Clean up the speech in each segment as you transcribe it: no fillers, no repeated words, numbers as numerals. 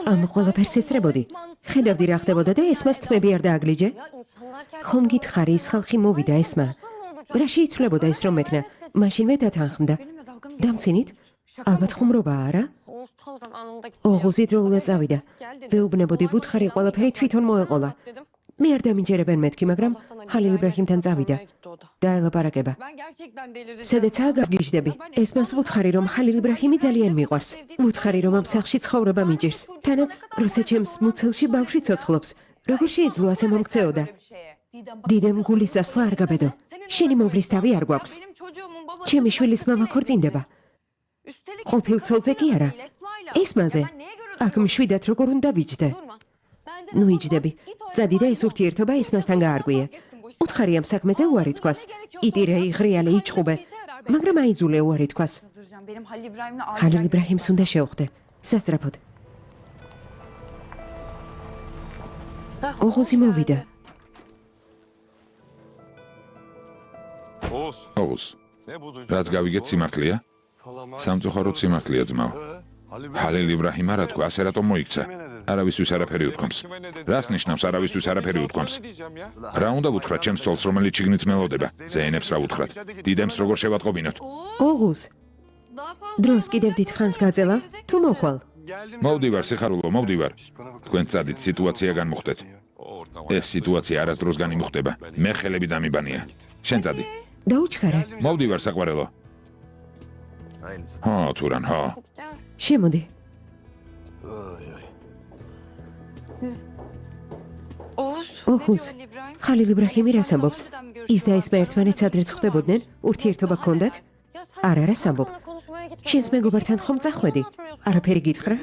ამ ყველაფერს ესწრებოდი. ხედავდი რა ხდებოდა და ესმას თმები არ დააგლიჯე? ხომ გითხარი ის ხალხი მოვიდა ესმა? რა შეიცვლებოდა ეს რომ მეკნა? მაშინვე დათანხმდა. დამცინით? ალბათ ხუმრობაა, არა? ოღუზი დროულად წავიდა. ვეუბნებოდი ვუთხარი ყველაფერი თვითონ მოეყოლა. მე არ დამიჯერებენ მეთქი, მაგრამ ხალილ იბრაჰიმთან წავიდა. დაელაპარაკება. სადაცაა გავგიჟდები. ესმას ვუთხარი რომ ხალილ იბრაჰიმი ძალიან მიყვარს. ვუთხარი რომ ამ სახლში ცხოვრება მიჭირს. თანაც როცა ჩემს მუცელში ბავშვი ცოცხლობს. როგორ შეიძლება ასე მომქცეოდა? დიდემ გულის დასვლა არ გაბედო. შენი მოვლის თავი არ გვაქვს. ჩემი შვილის მამა ქორწინდება. ყოფილ ცოლზე კი არა. ესმაზე. აქ მშვიდად როგორ უნდა ვიჯდე? ნუ იჯდები. წადი და ეს ურთიერთობა ესმასთან გაარღვიე. უთხარი ამ საქმეზე უარი თქვას. იტირე, იღრიალე, იჩხუბე. მაგრამ აიძულე უარი თქვას. ხალილ იბრაჰიმს უნდა შეუხდე. სასწრაფოდ. ოღუზი მოვიდა. ოღუზ, რაც გავიგეთ სიმართლეა? სამწუხაროდ სიმართლეა ძმაო. ხალილ იბრაჰიმ არა თქვა, ასე რატომ მოიქცა? არავისთვის არაფერი უთქვამს. რას ნიშნავს არავისთვის არაფერი უთქვამს? რა უნდა ვუთხრათ ჩემს ცოლს, რომელიც შიგნით მელოდება? ზეინებს რა ვუთხრათ? დიდემს როგორ შევატყობინოთ? ოღუზ, დროს კიდევ დიდ ხანს გაწელა? თუ მოხვალ? მოვდივარ, სიხარულო, მოვდივარ. თქვენ წადით, სიტუაცია განმუხტეთ. ეს სიტუაცია არასდროს განიმუხტება. მე ხელები დამიბანია. შენ წადი. დაუჩქარე. მოვდივარ, საყვარელო. ხო, თურან, ხო. შემოდი. ოღუზ, ხალილ იბრაჰიმი რას ამბობს? ის და ესმა ერთმანეთს ადრეც ხვდებოდნენ? ურთიერთობა ჰქონდათ? არ არის ამბობ. შენს მეგობართან ხომ წახვედი? არაფერი გითხრა?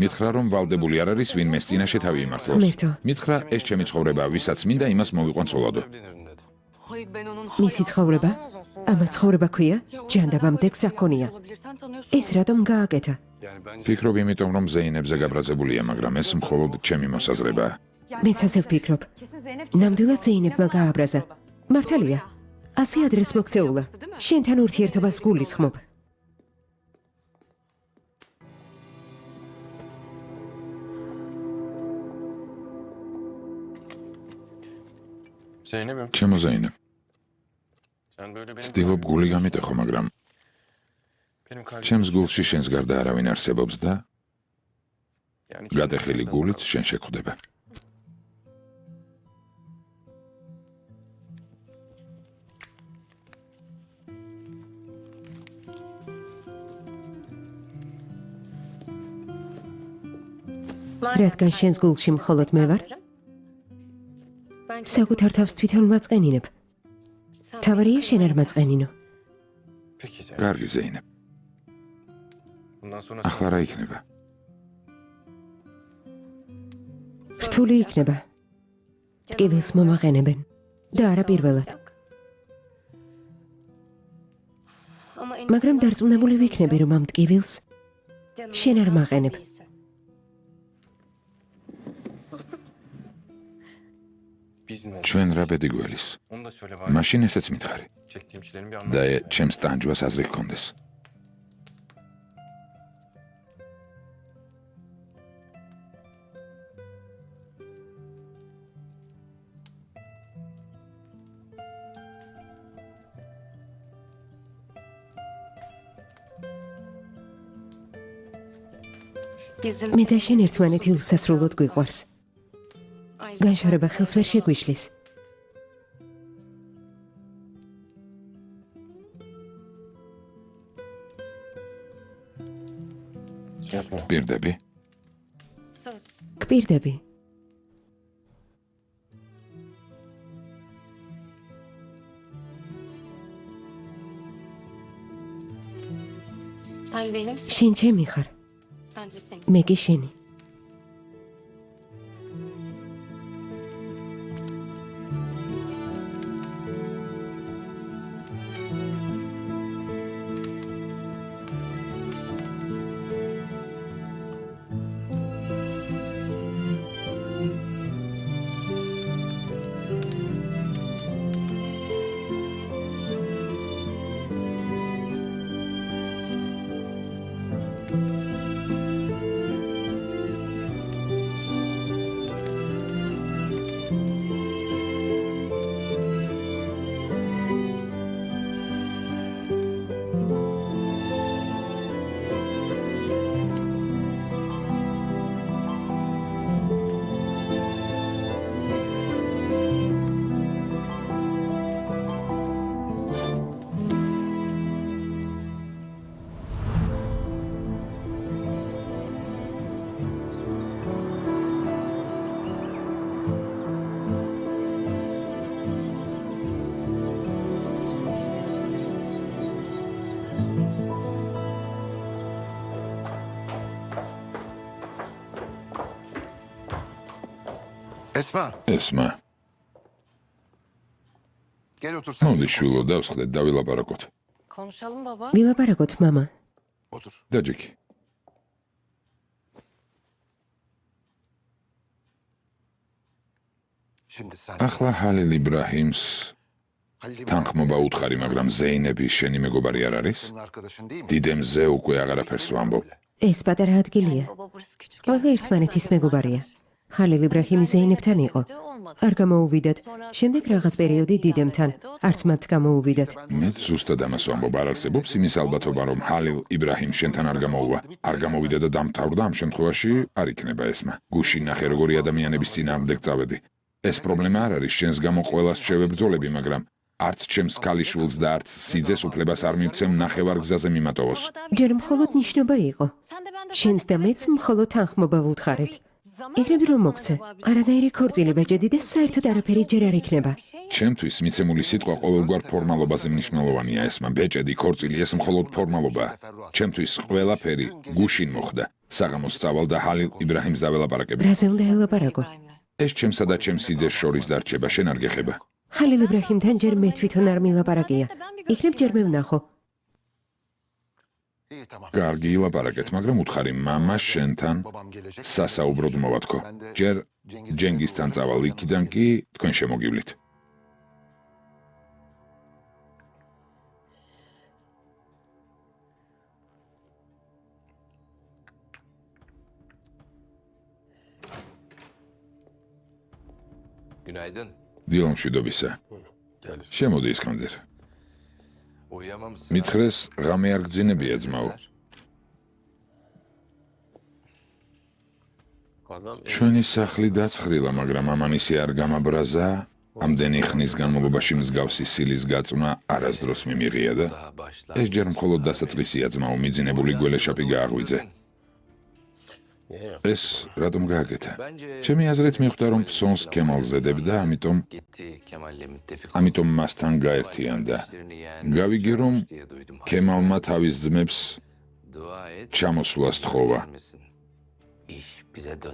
მითხრა რომ ვალდებული არ არის ვინმეს წინაშე თავი იმართლოს. ღმერთო. მითხრა ეს ჩემი ცხოვრება, ვისაც მინდა იმას მოვიყვან ცოლადო. მისი ცხოვრება? ამას ცხოვრება ქვია? ჯანდაბამდეგს აქონია. ეს რატომ გააკეთა? ფიქრობ იმიტომ რომ ზეინებზე გაბრაზებულია, მაგრამ ეს მხოლოდ ჩემი მოსაზრებაა. მეც ასე ვფიქრობ. ნამდვილად ზეინებმა გააბრაზა. მართალია. ასე ადრეც მოქცეულა. შენთან ურთიერთობას ვგულისხმობ. ჩემო ზეინებ. ცდილობ გული გამიტეხო, მაგრამ ჩემს გულში შენს გარდა არავინ არსებობს და გადახელი გულით შენ შეხვდება. რადგან შენს გულში მხოლოდ მე ვარ? საკუთარ თავს თვითონ მაწყენინებ. თავარია შენ არ მაწყენინო. კარგი ზეინებ. ახლა რა იქნება? რთული იქნება. ტკივილს მომაყენებენ და არა პირველად. მაგრამ დარწმუნებული ვიქნები, რომ ამ ტკივილს შენ არ მაყენებ. ჩვენ რა ბედი გველის? მაშინ ესეც მითხარი. და ჩემს ტანჯვას აზრი ჰქონდეს. მე და შენ ერთმანეთი უსასრულოდ გვიყვარს. განშორება ხელს ვერ შეგვიშლის. პირდები? გპირდები. შენ ჩემი ხარ. მე კი შენი. ესმა, მოდი შვილო, დავსხდეთ, დავილაპარაკოთ. ვილაპარაკოთ, მამა. დაჯექი. ახლა ჰალილ იბრაჰიმს თანხმობა უთხარი, მაგრამ ზეინები შენი მეგობარი არ არის? დიდემზე უკვე აღარაფერს ვამბობ. ეს პატარა ადგილია. ყველა ერთმანეთის მეგობარია. ჰალილ იბრაჰიმი ზეინებთან იყო. არ გამოუვიდათ. შემდეგ რაღაც პერიოდი დიდემთან, არც მათ გამოუვიდათ. მე ზუსტად ამას ვამბობ, არ არსებობს იმის ალბათობა, რომ ჰალილ იბრაჰიმ შენთან არ გამოუვა. არ გამოვიდა და დამთავრდა, ამ შემთხვევაში არ იქნება ესმა. გუშინ ნახე, როგორი ადამიანების წინააღმდეგ წავედი. ეს პრობლემა არ არის, შენს გამო ყველას შევებრძოლები, მაგრამ არც ჩემს ქალიშვილს და არც სიძეს უფლებას არ მივცემ ნახევარ გზაზე მიმატოვოს. ჯერ მხოლოდ ნიშნობა იყო. შენს და მეც მხოლოდ თანხმობა ვუთხარეთ. იგრები რომ მოგცე, არანაირი ქორწილი ბეჭედი და საერთოდ არაფერი ჯერ არ იქნება. ჩემთვის მიცემული სიტყვა ყოველგვარ ფორმალობაზე მნიშვნელოვანია. ესმა ბეჭედი, ქორწილი, ეს მხოლოდ ფორმალობაა. ჩემთვის ყველაფერი გუშინ მოხდა. საღამოს წავალ და ჰალილ იბრაჰიმს დაველაპარაკები. რაზე უნდა ელაპარაკო? ეს ჩემსა და ჩემს სიძეს შორის დარჩება, შენ არ გეხება. ჰალილ იბრაჰიმთან ჯერ მე თვითონ არ მილაპარაკია. იქნებ ჯერ მე ვნახო. კარგი, ილაპარაკეთ, მაგრამ უთხარი, მამა შენთან სასაუბროდ მოვათქო. ჯერ ჯენგისთან წავალ, იქიდან კი თქვენ შემოგივლით. Günaydın. დილო მშვიდობისა. შემოდი ისქანდერ. მითხრეს, ღამე არ გძინებია ძმაო. ჩვენი სახლი დაცხრილა, მაგრამ ამანისი არ გამაბრაზა. ამდენი ხნის განმავლობაში მსგავსი სილის გაწვნა არასდროს მიმიღია და ეს ჯერ მხოლოდ დასაწყისია ძმაო, მიძინებული გველეშაპი გააღვიძე. ეს რატომ გააკეთა? ჩემი აზრით მიხვდა, რომ ფსონს ქემალზე დებდა, ამიტომ მასთან გაერთიანდა. გავიგე, რომ ქემალმა თავის ძმებს ჩამოსვლას თხოვა.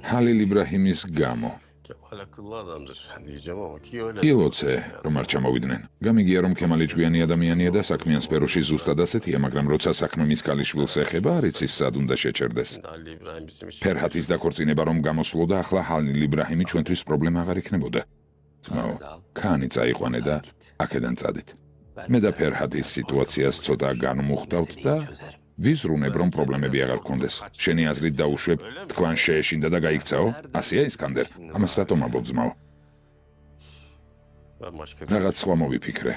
ჰალილ იბრაჰიმის გამო. ილოცე, რომ არ ჩამოვიდნენ. გამიგია, რომ ქემალი ჭკვიანი ადამიანია და საქმიან სფეროში ზუსტად ასეთია, მაგრამ როცა საქმე მის ქალიშვილს ეხება, არ იცის სად უნდა შეჩერდეს. ფერჰათის დაქორწინება რომ გამოსვლოდა, ახლა ჰალილ იბრაჰიმი ჩვენთვის პრობლემა აღარ იქნებოდა. ძმაო, ქანი წაიყვანე და აქედან წადით. მე და ფერჰათის სიტუაციას ცოტა განვმუხტავთ და ვიზრუნებ, რომ პრობლემები აღარ გქონდეს. შენი აზრით დაუშვებ, თქვენ შეეშინდა და გაიქცაო? ასეა ისკანდერ? ამას რატომ ამბობ ძმაო? რაღაც სხვა მოვიფიქრე.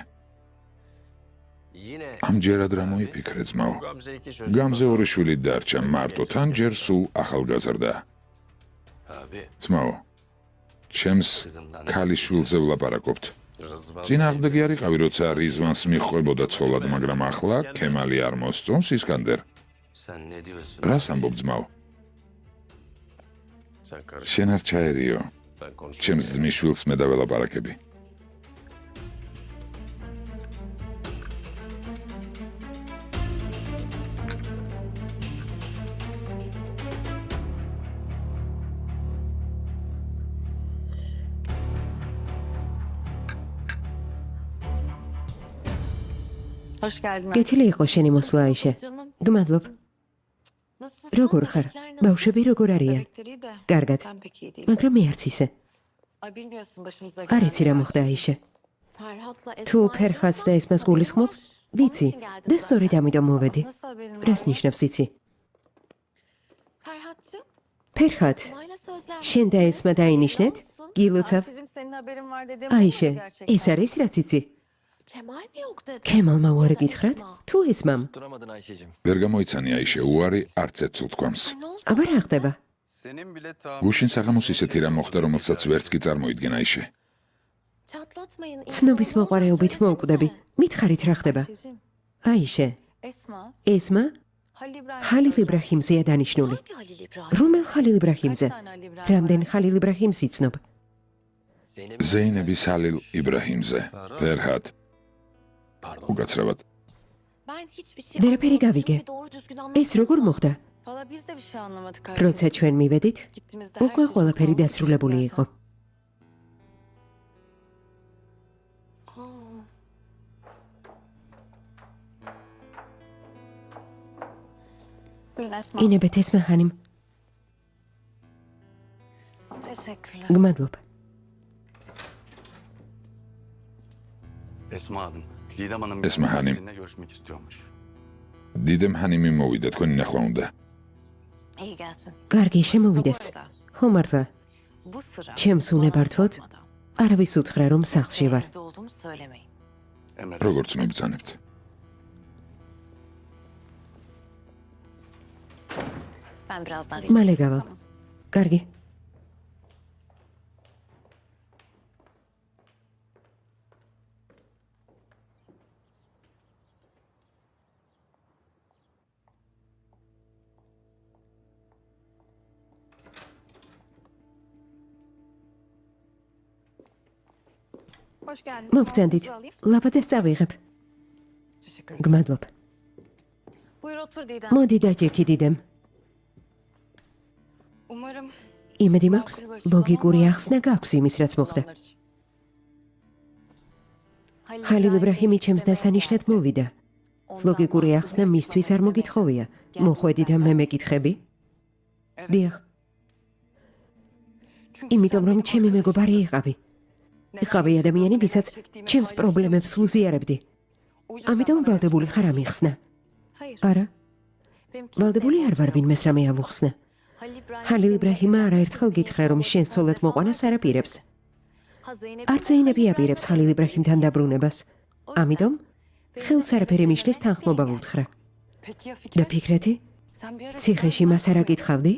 ამჯერად რა მოიფიქრე ძმაო? გამზე ორი შვილი დარჩა, მარტო თან ჯერ სულ ახალგაზრდა. ძმაო, ჩემს ქალიშვილზე ვლაპარაკობთ. წინააღმდეგი არ იყავი, როცა რიзвანს მიჰყვებოდა ცოლად, მაგრამ ახლა ქემალი არ მოსწონს ისკანდერ. რას ამბობ ძმაო? შენ არ ჩაერიო. ჩემს ძმისშვილს მე დაველაპარაკები. Hoş geldin. გეთილი იყო შენი მოსვლა აიშე. გმადლობ. როგორ ხარ? ბავშვები როგორ არიან? კარგად. მაგრამ მე არც ისე. არ იცი რა მოხდა აიშე. თუ ფერხატს და ესმას გულისხმობ? ვიცი. და სწორედ ამიტომ მოვედი. რას ნიშნავს იცი? ფერხატ, შენ და ესმა დაინიშნეთ? გილოცავ? აიშე, ეს არის რაც იცი? ქემალმა უარი გითხრათ? თუ ესმამ? ვერ გამოიცანი აიშე, უარი არც ერთს უთქვამს. აბა რა ხდება? გუშინ საღამოს ისეთი რამ მოხდა, რომელსაც ვერც კი წარმოიდგენ აიშე. ცნობის მოყარეობით მოვკვდები. მითხარით რა ხდება? აიშე, ესმა ჰალილ იბრაჰიმზეა დანიშნული. რომელ ჰალილ იბრაჰიმზე? რამდენ ჰალილ იბრაჰიმს იცნობ? ზეინების ჰალილ იბრაჰიმზე. ფერჰად. უკაცრავად. ვერაფერი გავიგე. ეს როგორ მოხდა? როცა ჩვენ მივედით, უკვე ყველაფერი დასრულებული იყო. Buyurun Esma. ინებეთ ესმა ხანიმ. Teşekkürler. გმადლობ. Esma Hanım, Didem Hanım Esma Hanım. sizinle görüşmek istiyormuş. დიდემ ჰანიმი მოვიდა, თქვენი ნახვა უნდა. İyi gelsin. კარგი, შემოვიდეს. Bu arada, ხო მართლა, bu sıra ჩემს უნებართვოდ sormadan არავის უთხრა რომ სახლში ვარ. evde olduğumu söylemeyin. Emredersiniz. როგორც მიბრძანებთ. Ben birazdan მალე გავალ. კარგი. Hoş geldiniz. მოგწანდით. ლაბადას წავიღებ. Teşekkür ederim. გმადლობ. Buyur otur Didem. მოდი დაჭიქი დიდემ. Umarım იმედი მაქვს, ლოგიკური ახსნა გაქვს იმის, რაც მოხდა. ხალილ იბრაჰიმი ჩემს დასანიშნად მოვიდა. ლოგიკური ახსნა მისთვის არ მოგითხოვია. მოხვედი და მე მეკითხები? დიახ. იმიტომ რომ ჩემი მეგობარი იყავი. იყავი ადამიანი, ვისაც ჩემს პრობლემებს ვუზიარებდი. ამიტომ ვალდებული ხარ ამიხსნა. Hayır. არა, Benim ვალდებული არ ვარ ვინმეს რამე ავუხსნა. ხალილ იბრაჰიმა არაერთხელ გითხრა რომ შენ სოლეთ მოყვანას არაპირებს. არც ეინები აპირებს ხალილ იბრაჰიმთან დაბრუნებას. ამიტომ ხელს არაფერი მიშლის თანხმობა ვუთხრა. Peki ya და Fikret? ფიქრეთი, Sen bir ara ციხეში მას არა გითხავდი?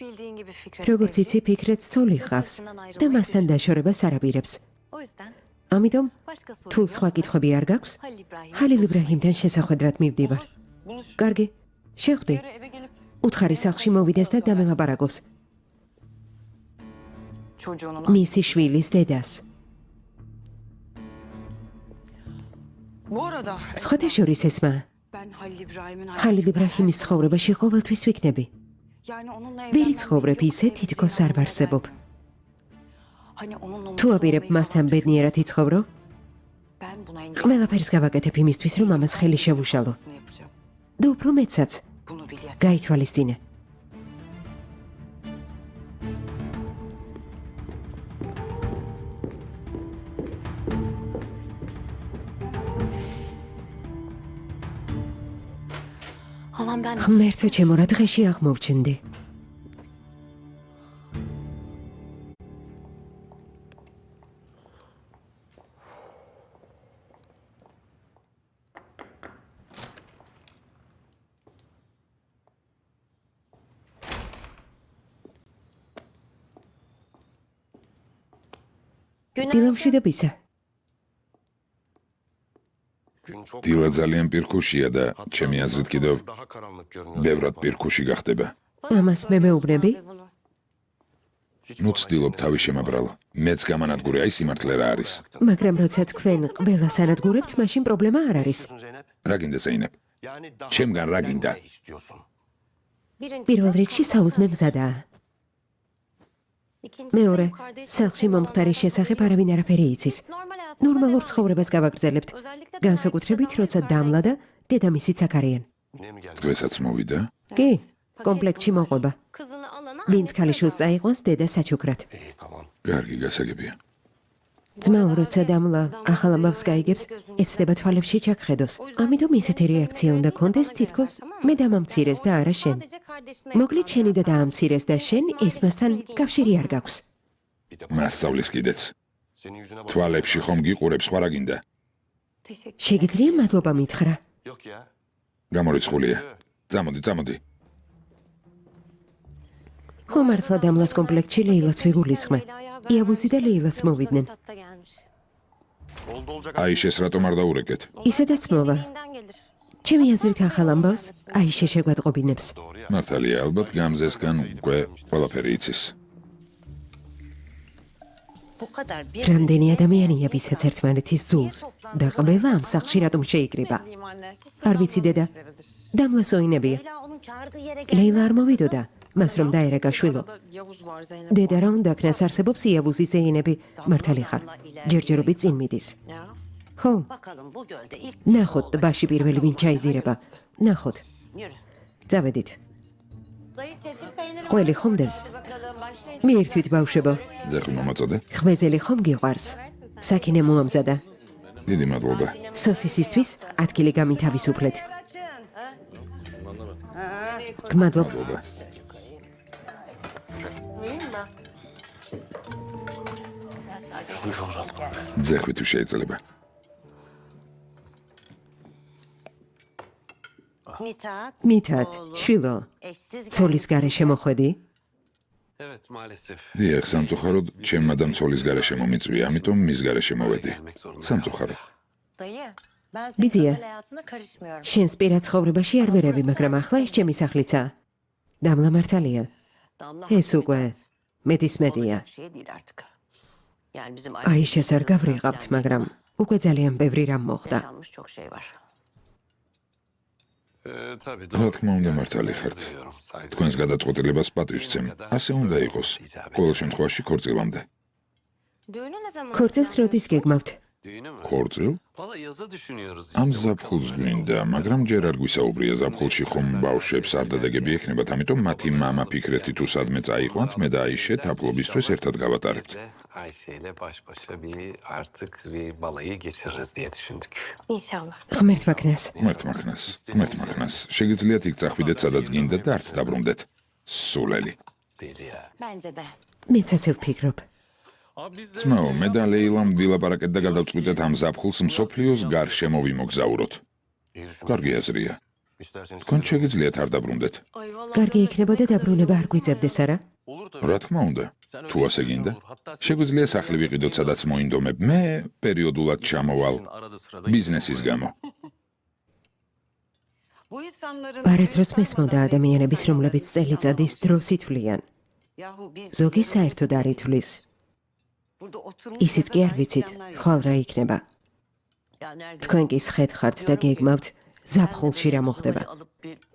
bildiğin gibi Fikret. როგორც Bey, იცი, ფიქრეთ ცოლი ხავს და მასთან დაშორებას არ აპირებს. O yüzden ამიტომ başka soru თუ yok. სხვა კითხვები არ გაქვს, Halil İbrahim. ხალილ იბრაჰიმთან შესახვედრად მივდივარ. Bunu კარგი, შეხვდი. bir ara eve gelip უთხარი სახლში მოვიდეს და დამელაპარაკოს. çocuğunun მისი შვილის დედას. Bu arada სხვათა შორის ესმა, ben Halil İbrahim'in ხალილ იბრაჰიმის ცხოვრებაში ყოველთვის ვიქნები. yani onunla ვერ evlenmem იცხოვრებ yok ისე, diye bir თითქოს şey არ var ვარსებობ. neden? Hani onunla თუ mutlu აპირებ olmayı მასთან falan ბედნიერად იცხოვრო, ben buna engel ყველაფერს გავაკეთებ იმისთვის, რომ ამას ხელი შევუშალო. yapacağım. და უფრო მეცაც, Bunu bil yeter. გაითვალისწინე. Halam ben ღმერთო ჩემო, რა დღეში აღმოვჩნდი. დილამშვიდობისა. დილა ძალიან პირქუშია და ჩემი აზრით კიდევ ბევრად პირქუში გახდება. ამას მე მეუბნები? ნუ ცდილობ თავი შემაბრალო. მეც გამანადგური აი სიმართლე რა არის. მაგრამ როცა თქვენ ყველას ანადგურებთ, მაშინ პრობლემა არ არის. რა გინდა ზეინებ? ჩემგან რა გინდა? პირველ რიგში საუზმე მზადაა. მეორე, სახლში მომხდარის შესახებ არავინ არაფერი იცის. ნორმალურ ცხოვრებას გავაგრძელებთ. განსაკუთრებით, როცა დამლა და დედამისიც აქ არიან. დღესაც მოვიდა? კი, კომპლექტში მოყვება. ვინც ქალიშვილს წაიყვანს დედა საჩუქრად. კარგი გასაგებია. ძმაო, როცა დამლა ახალ ამბავს გაიგებს, ეცდება თვალებში ჩაქხედოს. ამიტომ ისეთი რეაქცია უნდა კონდეს, თითქოს მე დამამცირეს და არა შენ. მოკლედ შენი და დაამცირეს და შენ ესმასთან კავშირი არ გაქვს. მასწავლის კიდეც. თვალებში ხომ გიყურებს სხვა რა გინდა? შეგიძლია მადლობა მითხრა? Yok ya. გამორიცხულია. წამოდი, წამოდი. ხო მართლა დამლას კომპლექტში ლეილაც ვიგულისხმე. იავუზი და ლეილაც მოვიდნენ. Oldu olacak. აიშეს რატომ არ დაურეკეთ? ისედაც მოვა. ჩემი აზრით ახალ ამბავს აიშე შეგვატყობინებს. მართალია, ალბათ გამზესგან უკვე ყველაფერი იცის. bu kadar bir რამდენი ადამიანია, ვისაც ერთმანეთის ძულს და ყველა ამ სახლში რატომ შეიკრიბა? bileyim anne. არ ვიცი დედა. დამლას ოინებია. Leyla onun çağırdığı yere ლეილა არ მოვიდოდა, მას რომ დაერეკა შვილო. Yavuz var Zeynep. დედა რა უნდა ქნას, არსებობს იავუზის ზეინები. მართალი ხარ. ჯერჯერობით წინ მიდის. Ya. ხო, Bakalım bu gölde ilk ნახოთ ტბაში პირველი ვინ ჩაიძირება. ნახოთ. yürü. წავედით. Dayı çeçil peyniri ყველი var. ხომ დევს? Hadi bakalım başlayın. მიირთვით ბავშვებო, ძეხი მომაწოდე. ღვეზელი ხომ გიყვარს? საკინე მოამზადა. დიდი მადლობა. სოსისისთვის ადგილი გამითავისუფლეთ. გმადლობ. მადლობა. ძეხვი თუ შეიძლება. Mithat. მითად, შვილო, Eşsiz ცოლის გარეშე მოხვედი? Evet maalesef. დიახ, სამწუხაროდ ჩემმა და ცოლის გარეშე მომიწვია, ამიტომ მის გარეშე მოვედი. სამწუხაროდ. Dayı. Ben Bizi senin ya. özel hayatına karışmıyorum. შენს პირად ცხოვრებაში არ ვერევი, მაგრამ ახლა ეს ჩემი სახლიცა. დამლა მართალია. Damla ეს უკვე მეტისმეტია. olacak şey değil artık. Yani bizim აიშეს არ გავრიღავთ, მაგრამ უკვე ძალიან ბევრი რამ moxda. yaşanmış çok şey var. Tabii რა თქმა უნდა მართალი ხართ. თქვენს გადაწყვეტილებას პატივს ვცემ. ასე უნდა იყოს. ყოველ შემთხვევაში ქორწილამდე. Düğünü ne zaman? ქორწილს როდის გეგმავთ? Düğünü mü? ქორწილ? Valla yazı düşünüyoruz. ამ ზაფხულს გვინდა, მაგრამ ჯერ არ გვისაუბრია ზაფხულში ხომ ბავშვებს არ დადეგები ექნებათ, ამიტომ მათი მამა ფიქრეთი თუ სადმე წაიყვანთ, მე და აიშე თაფლობისთვის ერთად გავატარებთ. Ayşe ile baş başa artık bir balayı geçiririz diye düşündük. İnşallah. ღმერთმა ქნას. ღმერთმახნას. შეგიძლიათ იქ წახვიდეთ, სადაც გინდათ და არც დაბრუნდეთ. სულელი. Deli ya. Bence de. მეც ასე ვფიქრობ. ძმაო, მე და ლეილამ ვილაპარაკეთ და გადავწყვიტეთ ამ ზაფხულს მსოფლიოს გარშემო ვიმოგზაუროთ. კარგი აზრია. İsterseniz თქვენ შეგიძლიათ არ დაბრუნდეთ. Ay vallahi. კარგი იქნებოდა დაბრუნება არ გვიწევდეს, არა? olur რა თქმა უნდა. თუ ასე გინდა, შეგვიძლია სახლი ვიყიდოთ, სადაც მოინდომებ. მე პერიოდულად ჩამოვალ arada sırada ბიზნესის გამო. Bu insanların... არასდროს მესმოდა ადამიანების, რომლებიც წელიწადის დროს ითვლიან. Yahu biz... ზოგი საერთოდ არ ითვლის. Burada oturmuş... ისიც კი არ ვიცით, ხვალ რა იქნება. Yani her gün თქვენ კი სხეთ ხართ და გეგმავთ ზაფხულში რა მოხდება.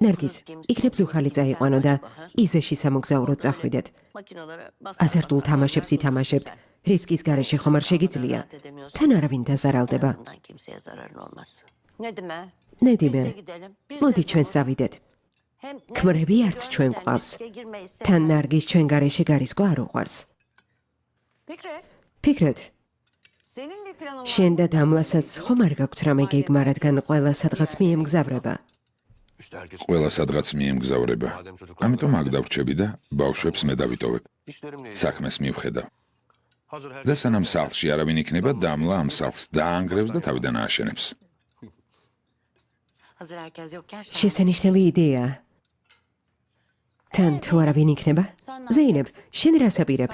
ნერგის, იქნებ ზუხალი წაიყვანო და იზეში სამოგზაუროდ წახვიდეთ. Makinalara აზარტულ თამაშებს ითამაშებთ. რისკის გარეშე ხომ არ შეგიძლია. თან არავინ დაზარალდება. Kimseye zararın olmaz. Ne deme? ნედიმე, Gidelim. მოდი ჩვენ წავიდეთ. Hem ქმრები arts ჩვენ გვყავს. girmeyiz. თან ნარგის ჩვენ გარეშე გარისკო არ უყვარს. Fikret, ფიქრეთ, senin bir planın var. შენ და დამლასაც ხომ არ გაქვთ რამე გეგმა, რადგან ყველა სადღაც მიემგზავრება. İşte herkes ყველა სადღაც მიემგზავრება. ამიტომ აქ დავრჩები და ბავშვებს მე დავიტოვებ. işlerimle ilgili. საქმეს მივხედავ. Hazır და herkes სანამ სახლში არავინ იქნება, დამლა ამ სახლს დაანგრევს და თავიდან ააშენებს. Hazır herkes yokken... შესანიშნავი იდეა. თან თუ არავინ იქნება? ზეინებ, შენ რას აპირებ?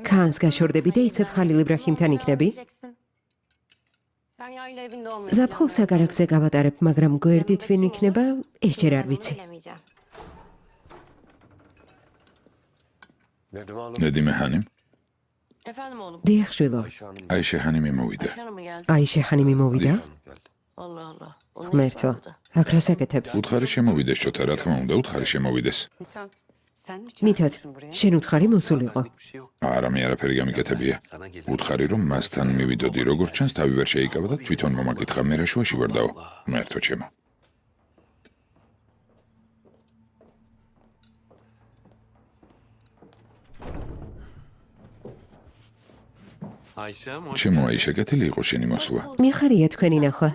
ქანს გაშორდები და იცებ ხალილ იბრაჰიმთან იქნები? Ben yayla evinde olmayı ზაფხულს აგარაკზე გავატარებ, მაგრამ გვერდით ვინ იქნება? ეს ჯერ არ ვიცი. bilemeyeceğim. Nedim Hanım. ნედიმე ჰანიმ, Efendim oğlum. დიახ, შვილო. აიშე ჰანიმი მოვიდა. Hanım mı geldi? აიშე ხანიმი მოვიდა? Allah Allah. Onun ღმერთო, აქ რას აკეთებს? უთხარი შემოვიდეს ჩოთა, რა თქმა უნდა, უთხარი შემოვიდეს. Mithat, sen mi მითად, çağırıyorsun buraya? შენ უთხარი მოსულიყო. Bir şey yok. არა, მე არაფერი გამიკეთებია. უთხარი რომ მასთან მივიდოდი, როგორც ჩანს, თავი ვერ შეიკავა და თვითონ მომაკითხა, მე რა შუაში ვერ დაო. ღმერთო ჩემო. Ayşem hoş ჩემო აიშე, კეთილი იყო შენი მოსვლა. მიხარია თქვენი ნახვა.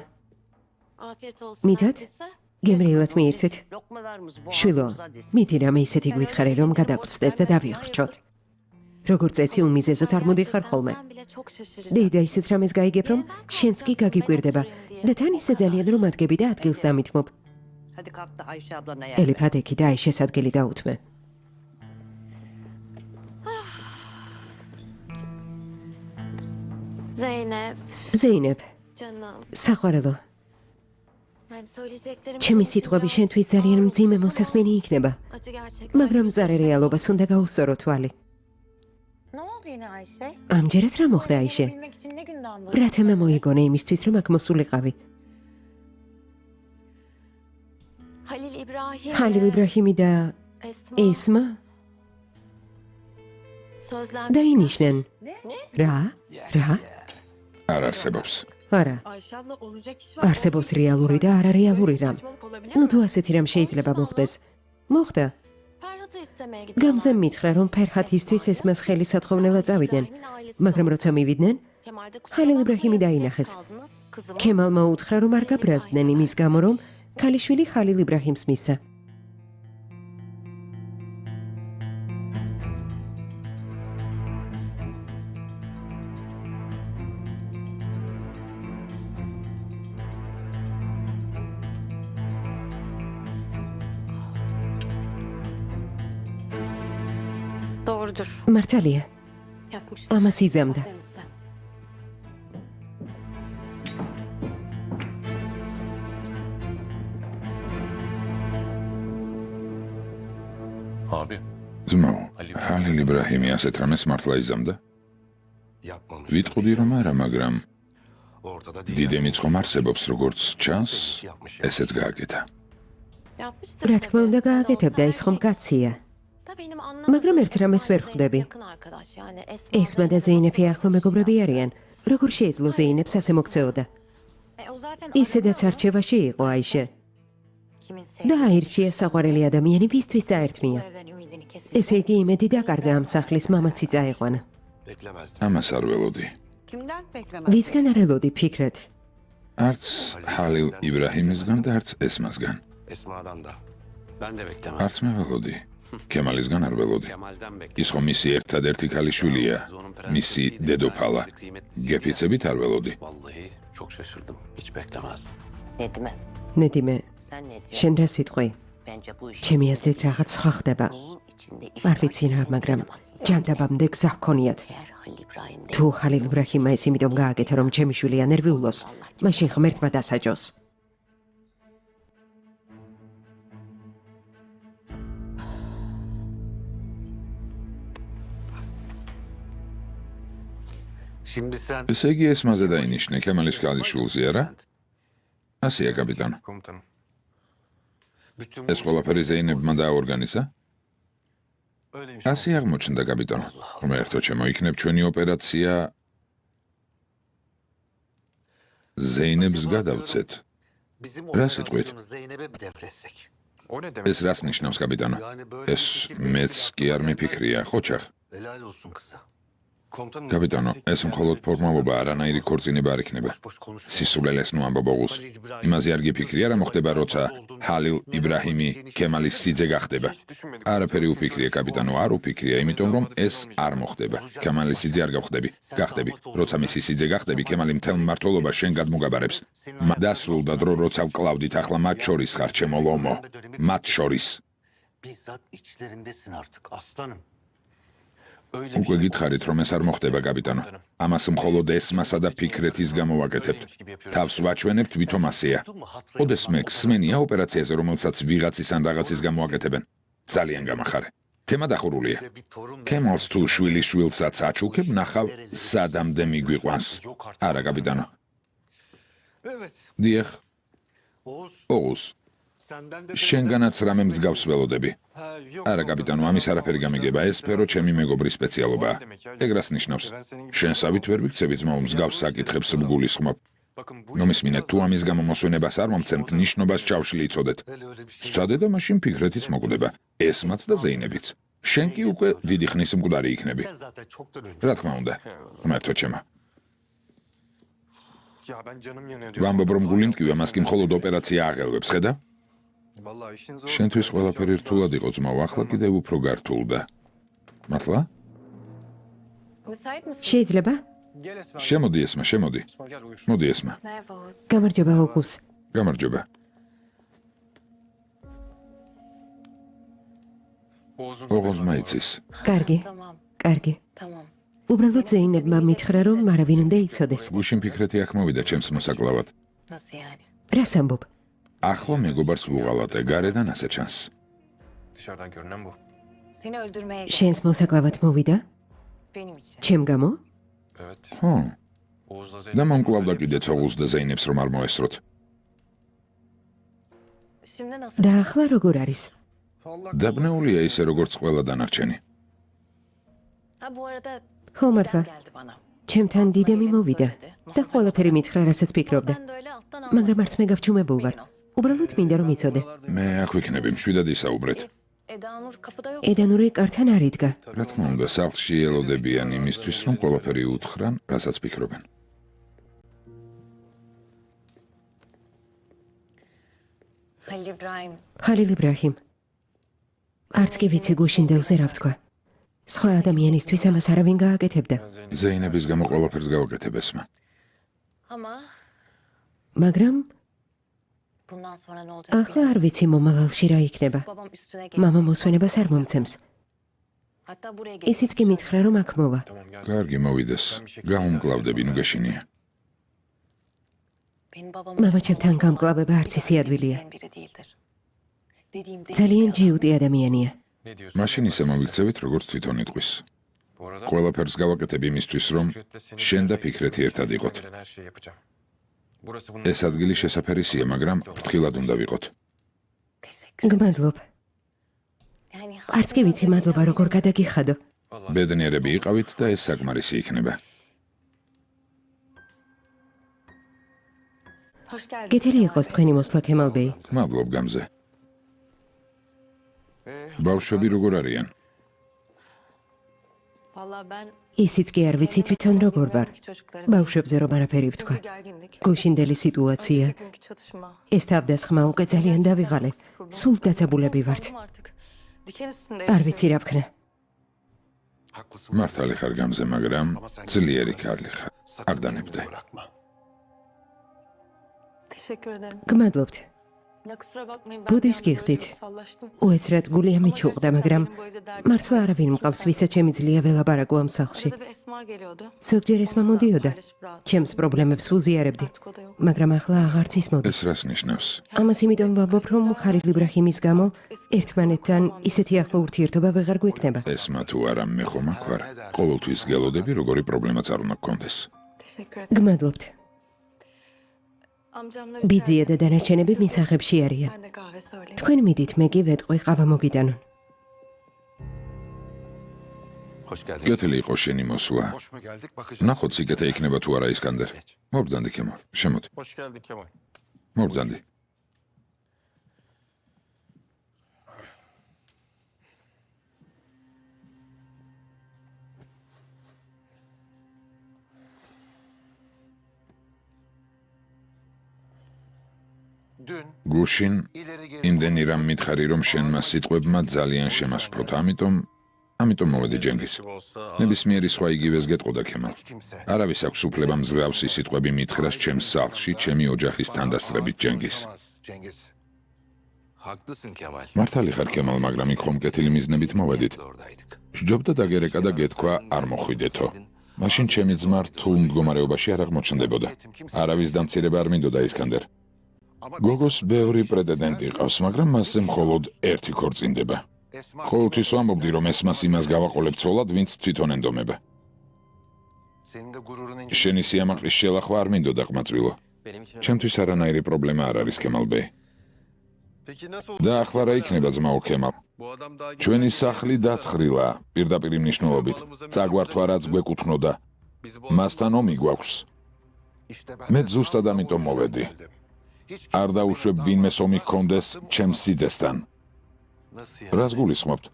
Afiyet olsun. მითად, herkese. გემრიელად მიირთვით. Lokmalarımız შვილო, boğazımıza მიდი რამე ისეთი გვითხრე, რომ გადაგწდეს და დავიხრჩოთ. როგორც წესი უმიზეზოდ არ მოდიხარ ხოლმე. Ben bile çok şaşıracağım. დეიდა ისეთ რამეს გაიგებ, რომ შენც კი გაგიკვირდება და თან ისე ძალიან რომ ადგები და ადგილს დამითმობ. Hadi kalk da Ayşe ablana yer. ელიფად ეკი და აიშეს ადგილი დაუთმე. Zeynep. ზეინებ, Canım. საყვარელო, Ben söyleyeceklerim. ჩემი სიტყვები შენთვის ძალიან მძიმე მოსასმენი იქნება, Acı gerçekten. მაგრამ მწარე რეალობას უნდა გაუსწორო თვალი. Ne oldu yine Ayşe? ამჯერად რა მოხდა აიშე? Bilmek için ne günden bu? რა თემა მოიგონე იმისთვის, რომ აქ მოსულიყავი? Halil İbrahim. ხალილ იბრაჰიმი და Esma. ესმა Sözler. დაინიშნენ. რა? რა? არ არსებობს. არა, Ayşe abla olacak iş var. არსებობს რეალური და არარეალური რამ. Saçmalık olabilir ნუ mi? თუ ასეთი რამ შეიძლება მოხდეს, მოხდა. Ferhat'ı istemeye gidiyorlar. გამზემ მითხრა, რომ ფერჰათისთვის ესმას ხელი სათხოვნელად წავიდნენ, მაგრამ როცა მივიდნენ, Kemal'de kusura ხალილ bakmayın, იბრაჰიმი დაინახეს. kaldınız. Kızımı ქემალმა უთხრა, რომ არ გაბრაზდნენ იმის გამო, რომ ქალიშვილი ხალილ იბრაჰიმს მისცა. doğrudur. მართალია, Yapmıştır. ამას იზამდა. Denizde. Abi ძმაო, ჰალილ იბრაჰიმი ასეთ რამეს მართლა იზამდა? yapmamış. ვიტყუდი რომ არა, მაგრამ Ortada დიდ ემიცხომ არსებობს, როგორც ჩანს, ესეც გააკეთა. Yapmıştır. რა თქმა უნდა, tabii. გააკეთებდა, ის ხომ კაცია. Da benim მაგრამ ერთ რამეს ვერ Zeynep ხვდები. yakın arkadaş, yani Esma ესმა და ზეინეფი ახლო მეგობრები არიან. როგორ შეეძლო ზეინებს ასე მოქცეოდა? O zaten ისედაც არჩევაში იყო აიშე. kimin და აირჩია საყვარელი ადამიანი, ვისთვის წაერთმია. evden ümidini kesin. ესე იგი იმედი დაკარგა ამ სახლის მამაცი წაიყვანა. Beklemezdim. ამას არ ველოდი. Kimden beklemez? ვისგან არ ელოდი ფიქრეთ? არც ჰალილ იბრაჰიმისგან და არც ესმასგან. Esma'dan da. Ben de beklemezdim. არც მე ველოდი. ქემალისგან არ ველოდი. Kemal'den ის ხომ მისი ერთადერთი ქალიშვილია, მისი დედოფალა. გეფიცებით არ ველოდი. Vallahi çok şaşırdım. Hiç beklemezdim. Nedime, ნედიმე, sen ne diyorsun? შენ რა სიტყვი? Bence bu iş ჩემი აზრით რაღაც სხვა ხდება. neyin içinde iş არ ვიცი რა, მაგრამ ჯანდაბამდე გზა ჰქონიათ. Eğer Halil İbrahim de თუ ხალილ იბრაჰიმმა ეს იმიტომ გააკეთა, რომ ჩემი შვილი ანერვიულოს, მაშინ ღმერთმა დასაჯოს. Şimdi sen... ესე იგი ესმაზე დაინიშნე ქემალის ქალიშვილზე, არა? ასია, კაპიტანო. Komutanım. Bütün ეს ყველაფერი ზეინებმა დააორგანიზა? öyleymiş. ასე აღმოჩნდა, კაპიტანო. ღმერთო ჩემო, იქნებ ჩვენი ოპერაცია ზეინებს გადავცეთ. Bizim Რა სიტყვით? operasyonu Zeynep'e mi devretsek? O ne demek? ეს რას ნიშნავს, კაპიტანო? Yani böyle ეს bir fikir მეც კი არ მიფიქრია, ხოჩახ. Helal olsun kıza. Komutanım. კაპიტანო, ეს მხოლოდ ფორმალობა, არანაირი ქორწინება არ იქნება. Boş konuşma. სისულელეს ნუ ამბობ ოღუს. იმაზე არ გიფიქრია რა მოხდება, როცა ჰალილ იბრაჰიმი ქემალის სიძე გახდება. არაფერი უფიქრია, კაპიტანო, არ უფიქრია, იმიტომ რომ ეს არ მოხდება. ქემალის სიძე არ გავხდები. გახდები. როცა მისი სიძე გახდები, ქემალი მთელ მმართველობას შენ გადმოგაბარებს. დასრულდა დრო, როცა ვკლავდით, ახლა მათ შორის ხარ, ჩემო ლომო. მათ შორის. Bizzat içlerindesin artık aslanım. Öyle უკვე გითხარით, რომ ეს არ მოხდება, კაპიტანო. ამას მხოლოდ ესმასა და ფიქრეთის გამო ვაკეთებთ. თავს ვაჩვენებთ, ვითომ ასეა. ოდესმე გსმენია ოპერაციაზე, რომელსაც ვიღაცის ან რაღაცის გამო აკეთებენ. ძალიან გამახარე. თემა დახურულია. bir torun ქემალს თუ შვილიშვილსაც აჩუქებ, ნახავ, სადამდე მიგვიყვანს. არა, კაპიტანო. Evet. დიახ, Oğuz ოღუს, senden de შენგანაც რამე მსგავს ველოდები. Ha, yok. არა, კაპიტანო, ამის არაფერი გამიგება. ეს სფერო ჩემი მეგობრის სპეციალობაა. ეგ რას ნიშნავს? შენსავით ვერ ვიქცევი ძმაო, მსგავს საკითხებს ვგულისხმობ. Bakın bu ნომისმინეთ, თუ ამის გამო მოსვენებას არ მომცემთ, ნიშნობას ჩავშლი იცოდეთ. hele öyle bir şey. სცადე და მაშინ ფიქრეთიც მოკვდება. ესმაც და ზეინებიც. შენ კი უკვე დიდი ხნის მკვდარი იქნები. Sen zaten çoktan önce. რა თქმა უნდა. ღმერთო ჩემო. Ya ben canım yanıyor ვამბობ რომ გული მტკივე, მას კი მხოლოდ ოპერაცია აღელვებს, ხედა? Vallahi işin zor. შენთვის ყველაფერი რთულად იყო, ძმაო, ახლა კიდევ უფრო გართულდა. მართლა? Müsait misin? შეიძლება? Gel Esma. შემოდი ესმა, შემოდი. Esma gel uyur. მოდი ესმა. Merhaba Oğuz. გამარჯობა ოღუს. გამარჯობა. Oğuz'un ოღონდ იცის. კარგი, Tamam, კარგი. tamam. უბრალოდ ზეინებმა მითხრა, რომ არავინ უნდა იცოდეს. გუშინ ფიქრეთი აქ მოვიდა ჩემს მოსაკლავად. Nasıl yani? რას ამბობ? ახლა მეგობარს ვუღალატე, გარედან ასე ჩანს. dışarıdan görünen bu. Seni öldürmeye შენს მოსაკლავად მოვიდა? benim için. ჩემ გამო? Evet. ხო, Oğuz'la და Zeynep. მომკლავდა კიდეც ოღუს და ზეინებს რომ არ მოესწროთ. Şimdi nasıl? და ახლა როგორ არის? Allah დაბნეულია ისე როგორც ყველა დანარჩენი. Ha bu arada ხო მართლა, geldi bana. ჩემთან დიდემი მოვიდა და ყველაფერი მითხრა, რასაც ფიქრობდა. Ben de öyle alttan მაგრამ არც მე გავჩუმებულ ვარ. Bilgin olsun. უბრალოდ მინდა რომ იცოდე. მე აქ ვიქნები, მშვიდად ისაუბრეთ. Edanur kapıda yok. ედანური კართან არ იდგა. რა თქმა უნდა, სახლში ელოდებიან იმისთვის, რომ ყველაფერი უთხრან, რასაც ფიქრობენ. Halil İbrahim. ხალილ იბრაჰიმ. არც კი ვიცი გუშინდელზე რა ვთქვა. სხვა ადამიანისთვის ამას არავინ გააკეთებდა. ზეინების გამო ყველაფერს გავაკეთებ ესმა. Ama მაგრამ bundan sonra ne olacak? ახლა არ ვიცი მომავალში რა იქნება. Babam üstüne მამა gelecek. მოსვენებას არ მომცემს. Hatta buraya ისიც კი მითხრა რომ აქ მოვა. Tamam gel. კარგი, მოვიდეს. გაუმკლავდები, ნუ გეშინია. Benim babam მამა ჩემთან გამკლავება არც ისე ადვილია. biri değildir. Dediğim ძალიან ჯიუტი ადამიანია. Ne diyorsun? მაშინ ისე მოვიქცევით, როგორც თვითონ იტყვის. Bu arada ყველაფერს გავაკეთებ იმისთვის, რომ Fikret'le seni შენ და görmeye ფიქრეთი gittim. ერთად იყოთ. Gelen her şeyi yapacağım. Burası bunun ეს ადგილი შესაფერისია, მაგრამ ფრთხილად უნდა ვიყოთ. გმადლობ. Yani არც კი ვიცი მადლობა როგორ გადაგიხადო. ბედნიერები იყავით და ეს საკმარისი იქნება. hoş geldin. გეთილი იყოს თქვენი მოსვლა ქემალ ბეი. მადლობ გამზე. ბავშვები როგორ არიან? Vallahi ben ისიც კი არ ვიცი თვითონ როგორ ვარ. ბავშვებზე რომ არაფერი ვთქვა. გუშინდელი სიტუაცია. Bugünkü çatışma. ეს თავდასხმა უკვე ძალიან დავიღალე. სულ დაწაბულები ვართ. Artık diken üstünde. არ ვიცი რა ვქნა. haklısın. მართალი ხარ გამზე, მაგრამ ძლიერი ქალი ხარ. არ დანებდე. Bırakma. Teşekkür ederim. გმადლობთ. Ya kusura bakmayın. Budiz bir anda böyle gixdit. sallaştım. უეცრად გულია მიჩუყდა, მაგრამ მართლა არავინ მყავს, ვისაც შემიძლია ველაპარაკო ამ სახლში. Arada bir Esma geliyordu. ზოგჯერ ესმა მოდიოდა. Paylaşıp rahat. ჩემს პრობლემებს ვუზიარებდი, Artık o da yok. მაგრამ ახლა აღარც ის მოდის. ეს რას ნიშნავს? ამას იმიტომ ვამბობ, რომ ხალილ იბრაჰიმის გამო ერთმანეთთან ისეთი ახლო ურთიერთობა ვეღარ გვექნება. ესმა თუ არა მე ხომ აქ ვარ. ყოველთვის გელოდები, როგორი პრობლემაც არ უნდა გქონდეს. Teşekkür ederim. გმადლობთ. Amcamlar ბიძია და içeride. დანარჩენები მისაღებში არიან. Ben de kahve söyleyeyim. თქვენ მიდით, მე კი ვეტყვი ყავა მოგიტანონ. Hoş geldin. გეთილი იყო შენი მოსვლა. Hoş mu geldik bakacağız. ნახოთ სიკეთე იქნება თუ არა ისკანდერ. მოგბძანდი ქემალ. შემოდი. Hoş geldin Kemal. მოგბძანდი. Dün გუშინ ileri geri იმდენი რამ მითხარი, რომ შენმა სიტყვებმა ძალიან შემასპროთ. ამიტომ მოვედი ჯენგის. ნებისმიერი სხვა იგივეს გეტყოდა ქემალ. kimse არავის აქვს უფლება მზვავსი სიტყვები მითხრას ჩემს სახლში, ჩემი ოჯახის თანდასწრებით ჯენგის. yapamaz Cengiz. Haklısın Kemal. მართალი ხარ ქემალ, მაგრამ იქ ხომ კეთილი მიზნებით მოვედით. Oradaydık. სჯობდა დაგერეკა და გეთქვა არ მოხვიდეთო. მაშინ ჩემი ძმა რთულ მდგომარეობაში არ აღმოჩნდებოდა. არავის დამცირება არ მინდოდა ისკანდერ. გოგოს ბევრი პრეტენდენტი ყავს, მაგრამ მასზე მხოლოდ ერთი ქორწინდება. Esma ყოველთვის ვამბობდი, რომ ესმას იმას გავაყოლებ ცოლად, ვინც თვითონ ენდომება. senin de gururun შენი სიამაყრის შელახვა არ მინდოდა ყმაწვილო. ჩემთვის არანაირი პრობლემა არ არის ქემალ ბეი. Peki nasıl და ახლა რა იქნება ძმაო ქემალ? Bu adam daha ჩვენი სახლი დაცხრილა, პირდაპირ მნიშვნელობით. წაგვარ თუ არაც გვეკუთვნოდა. bizi მასთან ომი გვაქვს. İşte მე ზუსტად ამიტომ მოვედი. Hiç არ დაუშვებ ვინმეს ომი ჰქონდეს ჩემს სიძესთან. Nasıl ya? რას გულისხმობთ?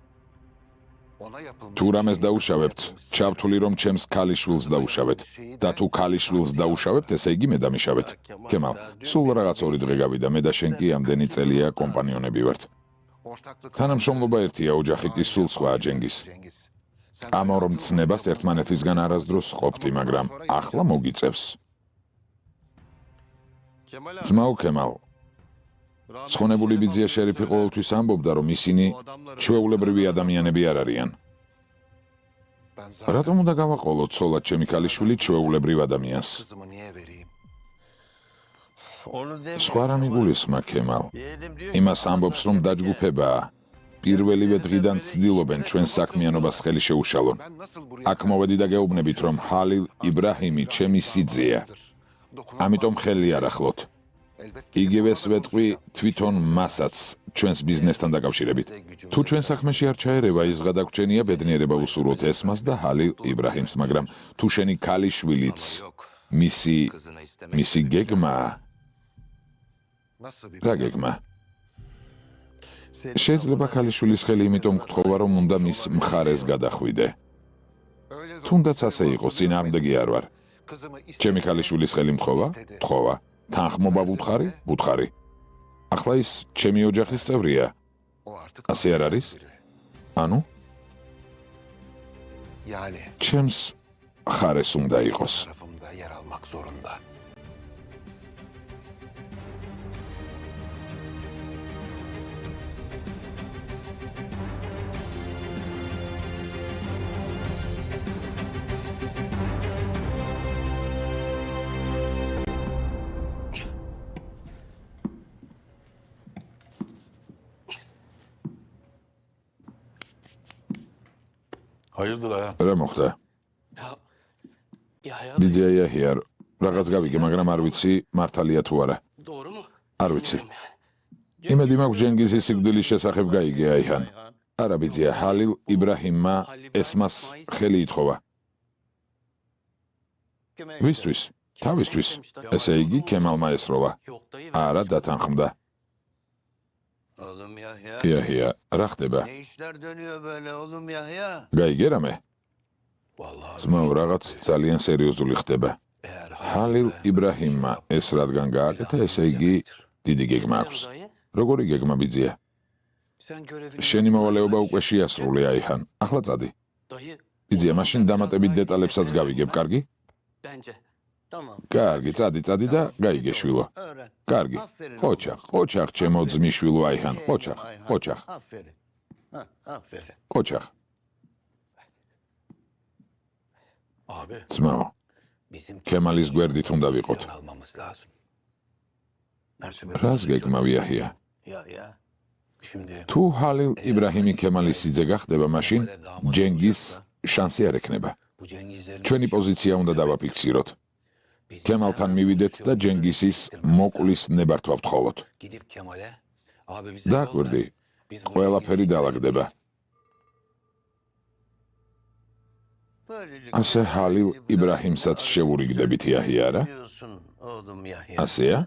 ona yapılmış თუ რამეს დაუშავებთ, ჩავთვლი რომ ჩემს ქალიშვილს დაუშავეთ და თუ ქალიშვილს დაუშავებთ, ესე იგი მე დამიშავეთ. ქემალ, სულ რაღაც 2 დღე გავიდა, მე და შენ კი ამდენი წელია კომპანიონები ვართ. ortaklık თანამშრომლობა ერთია, ოჯახი კი სულ სხვაა ჯენგის. Cengiz. ამ ორ მცნებას ერთმანეთისგან არასდროს ყოფდი, მაგრამ ახლა მოგიწევს. ძმაო ქემალ, ცხონებული ბიძია შერიფი ყოველთვის ამბობდა, რომ ისინი ჩვეულებრივი ადამიანები არ არიან. Ben zaten რატომ უნდა გავაყოლოთ ცოლად ჩემი ქალიშვილი ჩვეულებრივ ადამიანს? kızımı niye vereyim? სხვა რა მიგულისხმა ქემალ? იმას ამბობს, რომ დაჯგუფებაა. პირველივე დღიდან ცდილობენ ჩვენ საქმიანობას ხელი შეუშალონ. Ben nasıl buraya აქ მოვედი და გეუბნებით, რომ ჰალილ იბრაჰიმი ჩემი სიძეა. ამიტომ ხელი არ ახლოთ. elbette იგივეს ვეტყვი თვითონ მასაც ჩვენს ბიზნესთან დაკავშირებით. თუ ჩვენ საქმეში არ ჩაერევა, ის გადაგვრჩენია ბედნიერება უსურვოთ ესმას და ჰალილ იბრაჰიმს, მაგრამ თუ შენი ქალიშვილიც Yok. მისი Kızına istemek. მისი გეგმა Nasıl bir რა გეგმა? შეიძლება ქალიშვილის ხელი იმიტომ გთხოვა, რომ უნდა მის მხარეს გადახვიდე. öyle zor თუნდაც ასე იყოს, წინააღმდეგი არ ვარ. kızımı ჩემი ქალიშვილის ხელი მთხოვა? მთხოვა. თანხმობა ვუთხარი? ვუთხარი. ახლა ის ჩემი ოჯახის წევრია. o artık ასე არ არის? biri. ანუ Yani ჩემს მხარეს უნდა იყოს. tarafımda yer almak zorunda. Hayırdır Ayhan? რა მოხდა? Ya დიდია იაჰია, რაღაც გავიგე, მაგრამ არ ვიცი მართალია თუ არა. doğru mu? არ ვიცი. იმედი მაქვს ჯენგიზის სიკვდილის შესახებ გაიგე აიჰან. არა ბიძია, ჰალილ იბრაჰიმმა ესმას ხელი ითხოვა. ვისთვის? თავისთვის. ესე იგი, ქემალმა ესროლა. Yok dayı. არა, დათანხმდა. Oğlum Yahya. იაჰია, რა ხდება? Ne işler dönüyor böyle oğlum Yahya? გაიგე რამე? Vallahi ძმაო, რაღაც ძალიან სერიოზული ხდება. eğer ჰალილ იბრაჰიმმა ეს რადგან გააკეთა, ესე იგი, დიდი გეგმა აქვს. dayı, როგორი გეგმა ბიძია? sen görevini შენი მოვალეობა უკვე შეასრულე აიჰან. ახლა წადი. dayı. ბიძია, მაშინ დამატებით დეტალებსაც გავიგებ, კარგი? Bence. Tamam. კარგი, წადი და გაიგე შვილო. Öğren. კარგი. Aferin. ყოჩახ, ჩემო ძმისშვილო აიჰან, ყოჩახ. Aferin. Ha, aferin. ყოჩახ. Abi ძმაო, bizim ქემალის გვერდით უნდა ვიყოთ. yan almamız lazım. Nasıl bir რას გეგმა ვიაჰია? Yahya? Şimdi თუ ჰალილ იბრაჰიმი ქემალის სიძე გახდება, მაშინ ჯენგის შანსი არ ექნება. bu Cengizlerin ჩვენი პოზიცია უნდა დავაფიქსიროთ. biz ქემალთან მივიდეთ და ჯენგისის მოკლის ნებართვა ვთხოვოთ. gidip Kemal'e abi bize დააკვირდი, biz ყველაფერი დაალაგდება. Böylelikle ასე ჰალილ იბრაჰიმსაც შევურიგდებით იაჰია რა? diyorsun oğlum Yahya. ასეა?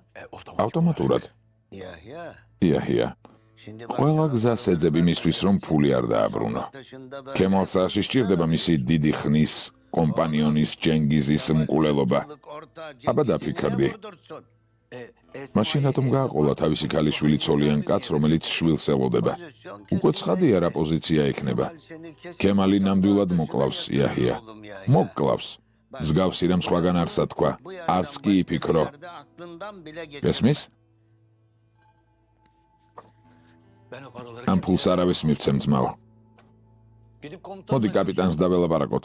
ავტომატურად. Yahya. იაჰია. Şimdi ყველა გზას ეძებ იმისთვის, რომ ფული არ დააბრუნო. ქემალს რაში სჭირდება მისი დიდი ხნის კომპანიონის ჯენგიზის მკვლელობა. აბა დაფიქრდი. მაშინ რატომ გააყოლა თავისი ქალიშვილი ცოლიან კაცს, რომელიც შვილს ელოდება? უკვე ცხადია რა პოზიცია ექნება. ქემალი ნამდვილად მოკლავს იაჰია. მოკლავს. მსგავსი რამ სხვაგან არსა თქვა. არც კი იფიქრო. გესმის? ben o paraları ამ ფულს არავის მივცემ ძმაო. gidip მოდი komutanla კაპიტანს დაველაპარაკოთ.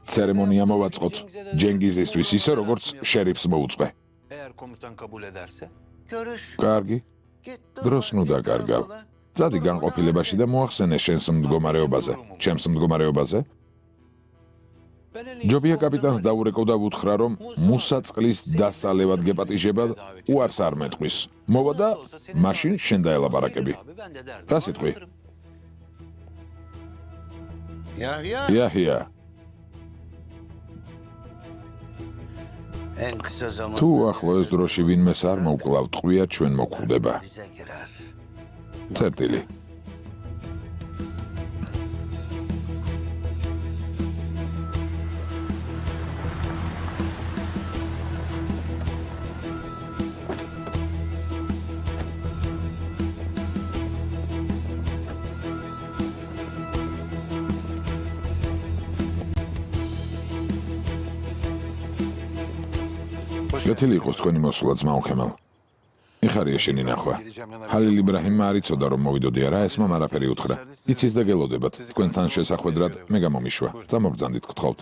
ცერემონია მოვაწყოთ ჯენგიზისთვის ისე, როგორც შერიფს მოუწყვე. eğer komutan kabul ederse Görüş. კარგი, დროს ნუ დაკარგავ. წადი განყოფილებაში და მოახსენე შენს მდგომარეობაზე. ჩემს მდგომარეობაზე? ben en ჯობია კაპიტანს დაურეკო და ვუთხრა, რომ მუსაწყლის დასალევად გეპატიჟება უარს არ მეტყვის. მოვა და მაშინ შენ დაელაპარაკები. abi ben de derdim. რა სიტყვი? anlatırım. Yahya. იაჰია, En kısa zamanda თუ ახლოეს დროში ვინმეს არ მოუკლავ, ტყვია ჩვენ მოხვდება. bize girer. წერტილი. გათილი იყოს თქვენი მოსვლა ძმაო ქემალ. იხარია შენი ნახვა. ჰალილ იბრაჰიმმა არ იცოდა რომ მოვიდოდი არა, ესმამ არაფერი უთხრა. იცის და გელოდებათ. თქვენთან შესახვედრად მე გამომიშვა. წამოგძანდით გთხოვთ.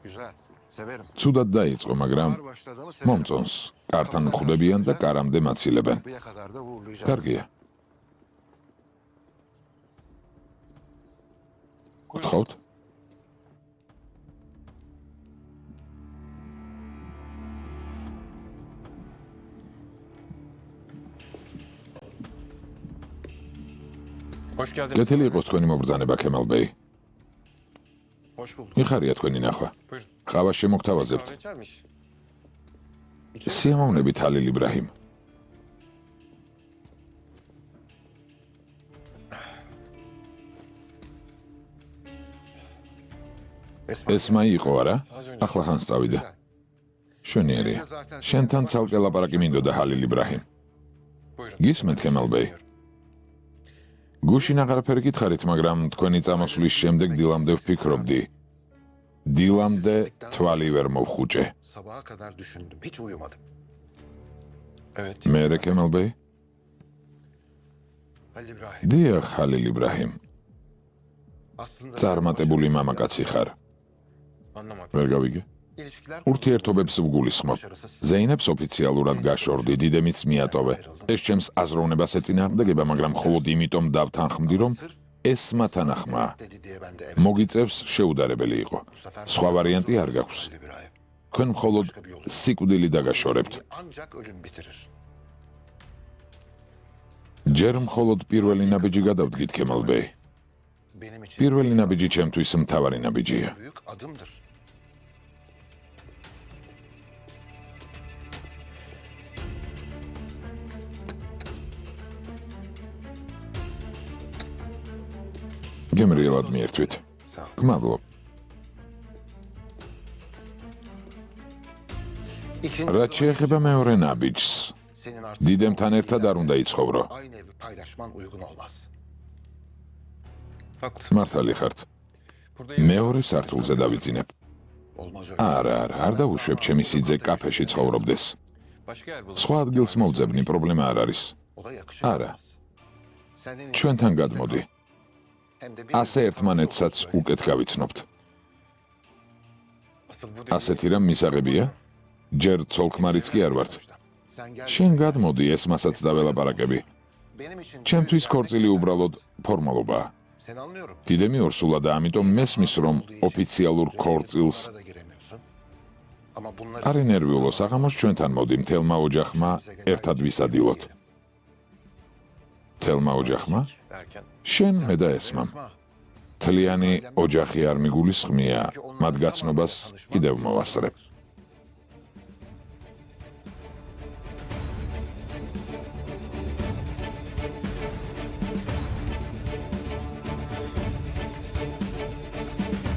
Güzel. Severim. ცუდად დაიწყო, მაგრამ Ağır başladığımı severim. მომწონს. კართან მხვდებიან და კარამდე მაცილებენ. Kapıya kadar da uğurlayacağım. კარგია. გთხოვთ. Hoş geldiniz. გათილი იყოს თქვენი მობრძანება ქემალ ბეი. Hoş bulduk. იხარია თქვენი ნახვა. Buyurun. ყავა შემოგთავაზებთ. Kahve içermiş. სიამოვნებით ჰალილ იბრაჰიმ. ესმა იყო არა? ახლა ხან სწავიდა. შვენიერია. შენთან ცალკე ლაპარაკი მინდოდა ჰალილ იბრაჰიმ. გისმენთ ქემალბეი? გუშინ აღარაფერი გითხარით, მაგრამ თქვენი წამოსვლის შემდეგ დილამდე ვფიქრობდი. დილამდე თვალი ვერ მოვხუჭე. Sabaha kadar düşündüm. Hiç uyumadım. მერე ქემალბეი? Halil İbrahim. დიახ, ჰალილ იბრაჰიმ. Aslında წარმატებული მამაკაცი ხარ. ვერ გავიგე? ilişkiler ურთიერთობებს ვგულისხმობ. ზეინებს ოფიციალურად გაშორდი, დიდემიც მიატოვე. ეს ჩემს აზროვნებას ეწინააღმდეგება, მაგრამ მხოლოდ იმიტომ დავთანხმდი, რომ ეს მათანახმა dedi diye ben de მოგიწევს შეუდარებელი იყო. სხვა ვარიანტი არ გაქვს. Halil İbrahim. თქვენ მხოლოდ სიკვდილი დაგაშორებთ. Ancak ölüm bitirir. ჯერ მხოლოდ პირველი ნაბიჯი გადავდგით ქემალბეი. Benim için პირველი ნაბიჯი ჩემთვის მთავარი ნაბიჯია. büyük adımdır. გემრიელად მიერთვით. გმადლობ. İkinci რაც შეეხება მეორე ნაბიჯს, senin artık დიდემთან ერთად არ უნდა იცხოვრო. aynı evi paylaşman uygun olmaz. მართალი ხართ. მეორე სართულზე დავიძინებ. Olmaz öyle. არა, არ დავუშვებ ჩემი siძე კაფეში ცხოვრობდეს. სხვა ადგილს მოვძებნი, პრობლემა არ არის. O da yakışır. Ara. Senin ჩვენთან გადმოდი. hem de ასე ერთმანეთსაც უკეთ გავიცნობთ. ასეთი რამ მისაღებია? ჯერ ცოლ-ქმარიც კი არ ვართ. sen gel. შენ გადმოდი, ეს მასაც დაველაპარაკები. Benim için ჩემთვის ქორწილი უბრალოდ ფორმალობაა. seni anlıyorum. დიდემი ორსულა და ამიტომ მესმის, რომ ოფიციალურ ქორწილს Da giremiyorsun. Ama bunları არ ენერვიულო საღამოს ჩვენთან მოდი, მთელმა ოჯახმა ერთად ვისადილოთ. მთელმა ოჯახმა? შენ მე და ესმამ. მთლიანი ოჯახი არ მიგულისხმია, მათ გაცნობას კიდევ მოვასწრებ.